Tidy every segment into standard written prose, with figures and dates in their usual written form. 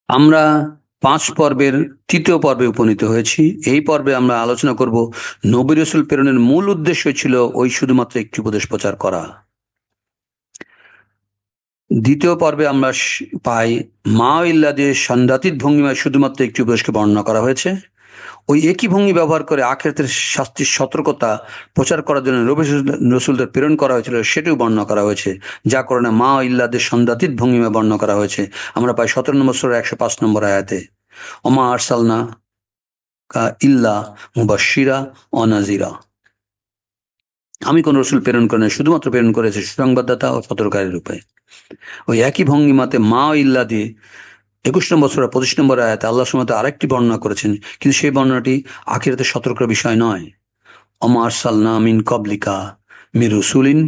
আমরা 5 পর্বের তৃতীয় পর্বে উপনীত হয়েছি। এই পর্বে আমরা আলোচনা করব নবী রাসূল প্রেরণের মূল উদ্দেশ্য ছিল ওই শুধুমাত্র একটি উপদেশ প্রচার করা। দ্বিতীয় পর্বে আমরা পাই মা ইল্লাদের সাংঘাতিক ভঙ্গিমায় শুধুমাত্র একটি উপদেশকে বর্ণনা করা হয়েছে। ওই একই ভঙ্গি ব্যবহার করে আখিরাতের শাস্তির সতর্কতা প্রচার করার জন্য নবী রাসূলদের প্রেরণ করা হয়েছিল সেটিও বর্ণনা করা হয়েছে, যা কারণে মা ইল্লাদের সাংঘাতিক ভঙ্গিমায় বর্ণনা করা হয়েছে। আমরা পাই 17 নম্বর সূরা 105 নম্বর আয়াতে, ওমা আরসালনা ইল্লা মুবাশশিরা ওয়া নাযিরা। আমি কোন রসুল প্রেরণ করি না, শুধুমাত্র প্রেরণ করেছে সুসংবাদদাতা ও সতর্ককারী রূপে। ওই একই ভঙ্গিমাতে মা ও ইল্লা দিয়ে 21 নম্বর সূরা 25 নম্বর আয়াতে আল্লাহ সুবহানাহু ওয়া তাআলা আরেকটি বর্ণনা করেছেন, কিন্তু সেই বর্ণনাটি আখিরাতে সতর্কের বিষয় নয়। ওমা আরসালনা মিন ক্বাবলিকা মির রাসূলিন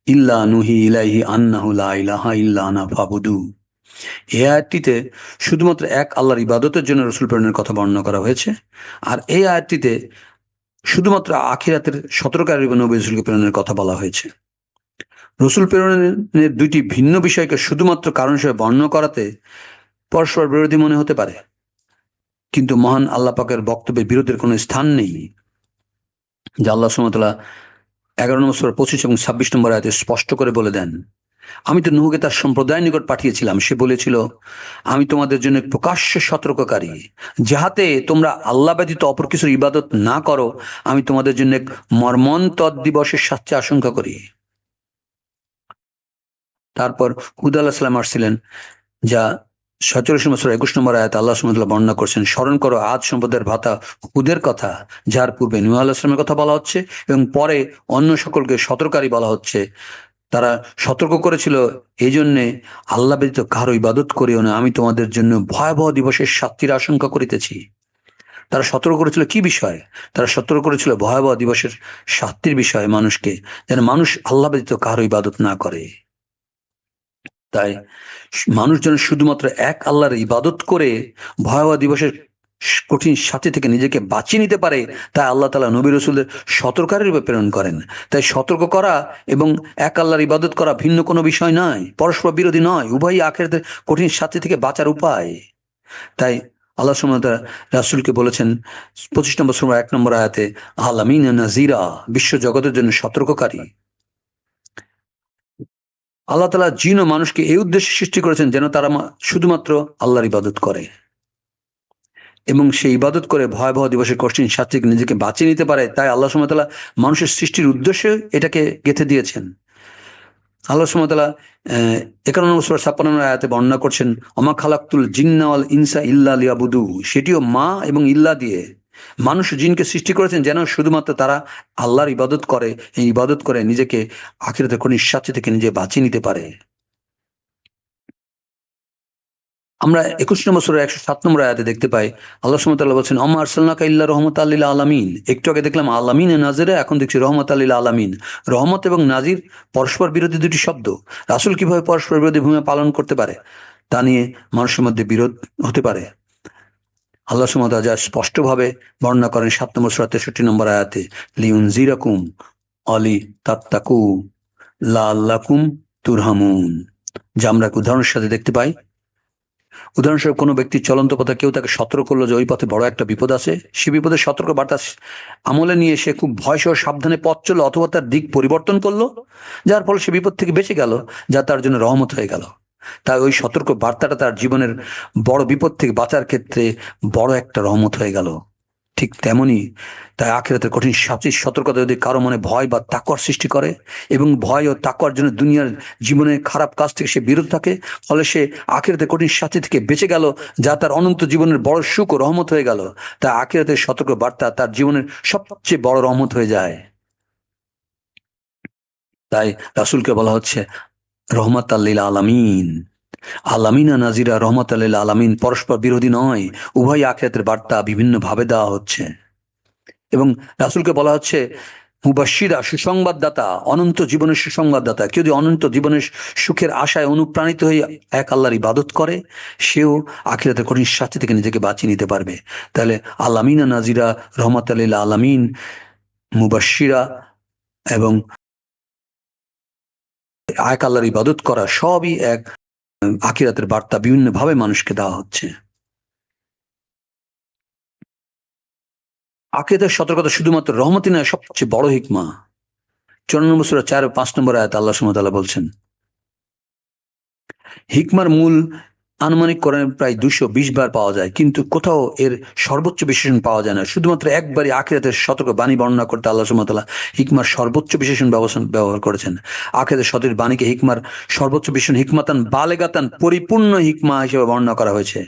ইল্লা নুহি ইলাইহি আন্নাহু লা ইলাহা ইল্লা আনা ফাবুদু। এই আয়াতটিতে শুধুমাত্র এক আল্লাহর ইবাদতের জন্য রসুল প্রেরণের কথা বর্ণনা করা হয়েছে, আর এই আয়াতটিতে শুধুমাত্র আখিরাতের সতর্ককারী নবী রাসূলকে প্রেরণের কথা বলা হয়েছে। রসুল প্রেরণের দুইটি ভিন্ন বিষয়কে শুধুমাত্র কারণ হিসেবে বর্ণনা করাতে পরস্পর বিরোধী মনে হতে পারে, কিন্তু মহান আল্লাহ পাকের বক্তব্যের বিরোধের কোনো স্থান নেই, যা আল্লাহ সুবহানাহু ওয়া তাআলা 11 নম্বর সূরা 25 এবং 26 নম্বর আয়াতে স্পষ্ট করে বলে দেন। আমি তো নূহকে তার সম্প্রদায়ের নিকট পাঠিয়েছিলাম, সে বলেছিল আমি তোমাদের জন্য প্রকাশ্য সতর্ককারী, যাহাতে তোমরা আল্লাহ ব্যতীত অপর কিছুর ইবাদত না করো। আমি তোমাদের জন্য এক মর্মন্তদ দিবসের শাস্তি আশঙ্কা করি। তারপর হুদ আলাইহিস সালাম আসছিলেন, যা 47 নম্বর সূরা 21 নম্বর আয়াতে আল্লাহ সুবহানাহু ওয়া তাআলা বর্ণনা করছেন। স্মরণ করো আদ সম্প্রদায়ের ভ্রাতা হুদের কথা, যার পূর্বে নূহ আলাইহিস সালামের কথা বলা হচ্ছে এবং পরে অন্য সকলকে সতর্ককারী বলা হচ্ছে। তারা সতর্ক করেছিল এই জন্যে, আল্লাহ ব্যতীত কারো ইবাদত করিও না, আমি তোমাদের জন্য ভয়াবহ দিবসের শাস্তির আশঙ্কা করিতেছি। তারা সতর্ক করেছিল কি বিষয়? তারা সতর্ক করেছিল ভয়াবহ দিবসের শাস্তির বিষয়ে মানুষকে, যেন মানুষ আল্লাহ ব্যতীত কারো ইবাদত না করে। তাই মানুষ যেন শুধুমাত্র এক আল্লাহর ইবাদত করে ভয়াবহ দিবসের কঠিন শাস্তি থেকে নিজেকে বাঁচিয়ে নিতে পারে, তাই আল্লাহ তাআলা নবী রাসূলদের সতর্ককারী রূপে প্রেরণ করেন। তাই সতর্ক করা এবং এক আল্লাহর ইবাদত করা ভিন্ন কোনো বিষয় নয়, পরস্পর বিরোধী নয়, উভয়ই আখিরাতের কঠিন শাস্তি থেকে বাঁচার উপায়। তাই আল্লাহ সুবহানাহু ওয়া তাআলা রাসূলকে বলেছেন 25 নম্বর সূরা 1 নম্বর আয়াতে, আলামিন নাযিরা, বিশ্ব জগতের জন্য সতর্ককারী। আল্লাহ তাআলা জিন ও মানুষকে এই উদ্দেশ্যে সৃষ্টি করেছেন যেন তারা শুধুমাত্র আল্লাহর ইবাদত করে এবং সেই ইবাদত করে ভয়াবহ দিবসের কঠিন শাস্তি থেকে নিজেকে বাঁচিয়ে নিতে পারে। তাই আল্লাহ সুবহানাহু ওয়া তাআলা মানুষের সৃষ্টির উদ্দেশ্যে এটাকে গেঁথে দিয়েছেন। আল্লাহ সুবহানাহু ওয়া তাআলা 51 নম্বর সূরা 56 নম্বর আয়াতে বর্ণনা করছেন, ওমা খালাকতুল জিন্না ওয়াল ইনসা ইল্লা লিয়াবুদু। সেটিও মা এবং ইল্লা দিয়ে মানুষ জিনকে সৃষ্টি করেছেন যেন শুধুমাত্র তারা আল্লাহর ইবাদত করে, এই ইবাদত করে নিজেকে আখিরাতের কঠিন শাস্তি থেকে নিজে বাঁচিয়ে নিতে পারে। আমরা 21 নম্বর সূরা 107 নম্বর আয়াতে দেখতে পাই আল্লাহ সুবহানাহু ওয়া তাআলা বলছেন, ওমা আরসালনাকা ইল্লা রাহমাতাল লিল আলামিন। একটু আগে দেখলাম আলামিন ও নাজিরা, এখন দেখছি রাহমাতাল লিল আলামিন। রহমত এবং নাজির পরস্পর বিরোধী দুটি শব্দ। রাসূল কিভাবে পরস্পর বিরোধী ভূমিকা পালন করতে পারে তা নিয়ে মানুষের মধ্যে বিরোধ হতে পারে। আল্লাহ সুবহানাহু ওয়া তাআলা যা স্পষ্টভাবে বর্ণনা করেন 7 নম্বর সূরা 63 নম্বর আয়াতে, লিউনজিরাকুম অলি তাত্তাকু লাআল্লাকুম তুরহামুন। যা আমরা উদাহরণের সাথে দেখতে পাই। উদাহরণস্বরূপ কোনো ব্যক্তি চলন্ত পথে কেউ তাকে সতর্ক করলো যে ওই পথে বড় একটা বিপদ আছে, সে বিপদের সতর্ক বার্তা আমলে নিয়ে সে খুব ভয়সহ সাবধানে পথ চললো অথবা তার দিক পরিবর্তন করলো, যার ফলে সে বিপদ থেকে বেঁচে গেল, যা তার জন্য রহমত হয়ে গেল। তাই ওই সতর্ক বার্তাটা তার জীবনের বড় বিপদ থেকে বাঁচার ক্ষেত্রে বড় একটা রহমত হয়ে গেল। ঠিক তেমনি তাই আখিরাতের কঠিন শাস্তির সতর্কতা যদি কারো মনে ভয় বা তাকওয়ার সৃষ্টি করে এবং ভয় ও তাকওয়ার জন্য দুনিয়ার জীবনের খারাপ কাজ থেকে সে বিরত থাকে, ফলে সে আখিরাতের কঠিন শাস্তি থেকে বেঁচে গেল, যা তার অনন্ত জীবনের বড় সুখ ও রহমত হয়ে গেল। তাই আখিরাতের সতর্ক বার্তা তার জীবনের সবচেয়ে বড় রহমত হয়ে যায়। তাই রাসূলকে বলা হচ্ছে রহমাতাল লিল আলামিন। আলামিনা নাজিরা রহমাতাল লিল আলামিন পরস্পর বিরোধী নয়, উভয় আখিরাতের বার্তা বিভিন্ন ভাবে দেওয়া হচ্ছে। এবং রাসূলকে বলা হচ্ছে মুবাশশিরা, সুসংবাদদাতা, অনন্ত জীবনের সুসংবাদদাতা। কেউ যদি অনন্ত জীবনের সুখের আশায় অনুপ্রাণিত হয়ে এক আল্লাহর ইবাদত করে, সেও আখিরাতের কঠিন শাস্তি থেকে নিজেকে বাঁচিয়ে নিতে পারবে। তাহলে আলামিনা নাজিরা রহমাতাল লিল আলামিন, মুবাশশিরা এবং এক আল্লাহর ইবাদত করা সবই এক আখিরাতের বার্তা বিভিন্ন ভাবে মানুষকে দেওয়া হচ্ছে। আকিদার সতর্কতা শুধুমাত্র রহমতই নয়, সবচেয়ে বড় হিকমা। 54 নম্বর সূরা 4 ও 5 নম্বর আয়াত আল্লাহ সুবহানাহু ওয়া তাআলা বলছেন, হিকমার মূল আনুমানিক কোরআনে প্রায় 220 বার পাওয়া যায়, কিন্তু কোথাও এর সর্বোচ্চ বিশেষণ পাওয়া যায় না। শুধুমাত্র একবারই আখিরাতের সতর্ক বাণী বর্ণনা করতে আল্লাহ সুবহানাহু ওয়া তাআলা হিকমার সর্বোচ্চ বিশেষণ ব্যবহার করেছেন। আখিরাতের সতর্ক বাণীকে হিকমার সর্বোচ্চ বিশেষণ হিকমাতান বালেগাতান, পরিপূর্ণ হিকমা হিসেবে বর্ণনা করা হয়েছে।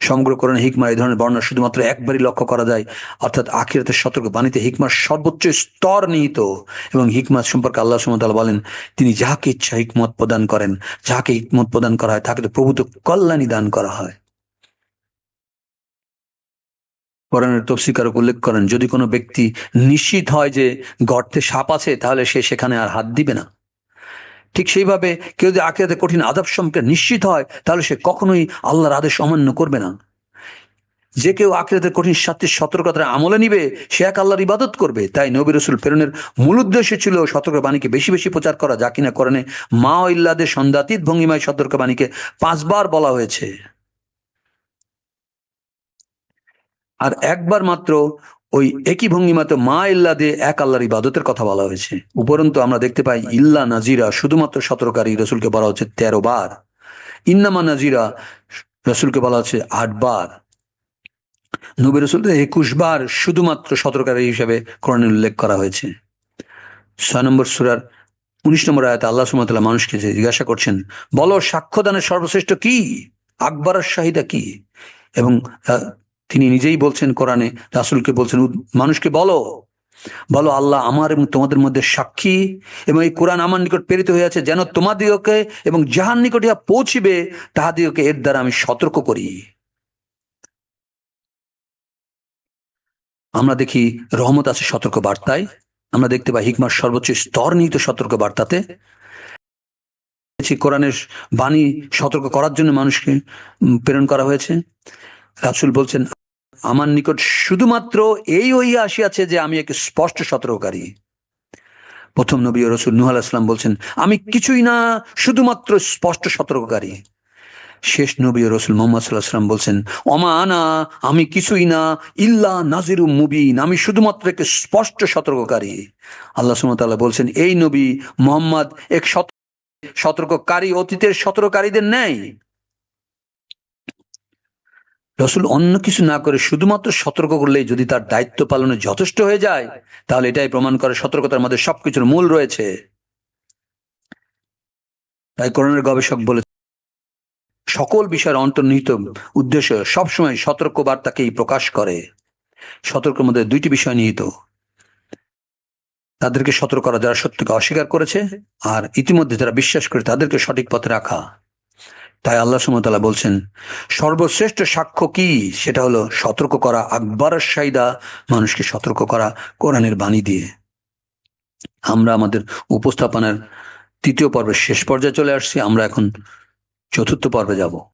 সমগ্র কোরআনে হিকমা এই ধরনের বর্ণনা শুধুমাত্র একবারই লক্ষ্য করা যায়, অর্থাৎ আখিরাতের সতর্ক বাণীতে হিকমার সর্বোচ্চ স্তর নিহিত। এবং হিকমত সম্পর্কে আল্লাহ সুবহানাহু ওয়া তাআলা বলেন, তিনি যাকে ইচ্ছা হিকমত প্রদান করেন, যাকে হিকমত প্রদান করা হয় তাকে তো প্রভূত কল্যাণী দান করা হয়। কোরআনের তফসিরকারক উল্লেখ করেন, যদি কোনো ব্যক্তি নিশ্চিত হয় যে গর্তে সাপ আছে, তাহলে সে সেখানে আর হাত দিবে না। ঠিক সেইভাবে কেউ যদি আখিরাতে কঠিন আযাব সম্পর্কে নিশ্চিত হয়, তাহলে সে কখনোই আল্লাহর আদেশ অমান্য করবে না। যে কেউ আখিরাতের কঠিন শাস্তির সতর্কতার আমলে নিবে, সে এক আল্লাহর ইবাদত করবে। তাই নবী রাসূল প্রেরণের মূল উদ্দেশ্য ছিল সতর্ক বাণীকে বেশি বেশি প্রচার করা, যা কিনা কোরআনে মা ও ইল্লাদের সন্দাতীত ভঙ্গিমায় সতর্ক বাণীকে 5 বার বলা হয়েছে। আর একবার মাত্র ওই একই ভঙ্গিমাতে মা ইল্লাদে এক আল্লাহর ইবাদতের কথা বলা হয়েছে। উপরন্তু আমরা দেখতে পাই ইল্লা নাজিরা শুধুমাত্র সতর্ককারী রসুলকে বলা হচ্ছে 13 বার। ইন্নামা নাজিরা রসুলকে বলা হচ্ছে 8 বার। নবী রাসূলকে 21 বার শুধুমাত্র সতর্ককারী হিসেবে কোরআনে উল্লেখ করা হয়েছে। 6 নম্বর সূরার 19 নম্বর আয়াতে আল্লাহ সুবহানাহু ওয়া তাআলা মানুষকে জিজ্ঞাসা করছেন, বলো সাক্ষ্যদানের সর্বশ্রেষ্ঠ কি, আকবরের শাহিদা কি? এবং তিনি নিজেই বলছেন কোরআনে, রাসূলকে বলছেন, মানুষকে বলো, বলো আল্লাহ আমার এবং তোমাদের মধ্যে সাক্ষী, এবং এই কোরআন আমার নিকট প্রেরিত হয়েছে যেন তোমাদিগকে এবং যাহার নিকট ইহা পৌঁছিবে তাহাদিগকে এর দ্বারা আমি সতর্ক করি। আমরা দেখি রহমত আছে সতর্ক বার্তায়। আমরা দেখতে পাই হিকমার সর্বোচ্চ স্তর নিহিত সতর্ক বার্তাতে। কোরআনের বাণী সতর্ক করার জন্য মানুষকে প্রেরণ করা হয়েছে। রাসূল বলছেন, আমার নিকট শুধুমাত্র এই হইয়া আসিয়াছে যে আমি এক স্পষ্ট সতর্ককারী। প্রথম নবী ও রাসূল নূহ আলাইহিস সালাম বলছেন, আমি কিছুই না, শুধুমাত্র স্পষ্ট সতর্ককারী। শেষ নবী ও রাসূল মুহাম্মদ সাল্লাল্লাহু আলাইহি ওয়াসাল্লাম বলছেন, ওমা আনা, আমি কিছুই না, ইল্লা নাযিরুম মুবিন, আমি শুধুমাত্র এক স্পষ্ট সতর্ককারী। আল্লাহ সুবহানাহু ওয়া তাআলা বলছেন, এই নবী মুহাম্মদ এক সতর্ককারী, অতীতের সতর্ককারীদের ন্যায়। রসুল অন্য কিছু না করে শুধুমাত্র সতর্ক করলেই যদি তার দায়িত্ব পালনে যথেষ্ট হয়ে যায়, তাহলে এটাই প্রমাণ করে সতর্কতার মধ্যে সবকিছুর মূল রয়েছে। তাই কোরআনের গবেষক বলে, সকল বিষয়ের অন্তর্নিহিত উদ্দেশ্য সবসময় সতর্ক বার্তাকেই প্রকাশ করে। সতর্কের মধ্যে 2টি বিষয় নিহিত, তাদেরকে সতর্ক করা যারা সত্যকে অস্বীকার করেছে, আর ইতিমধ্যে যারা বিশ্বাস করে তাদেরকে সঠিক পথে রাখা। তাই আল্লাহ সুবহানাহু ওয়া তাআলা বলছেন, সর্বশ্রেষ্ঠ সাক্ষ্য কি, সেটা হলো সতর্ক করা, আকবরের শাহিদা, মানুষকে সতর্ক করা কোরআনের বাণী দিয়ে। আমরা আমাদের উপস্থাপনার 3য় পর্বের শেষ পর্যায়ে চলে আসছি। আমরা এখন 4র্থ পর্বে যাব।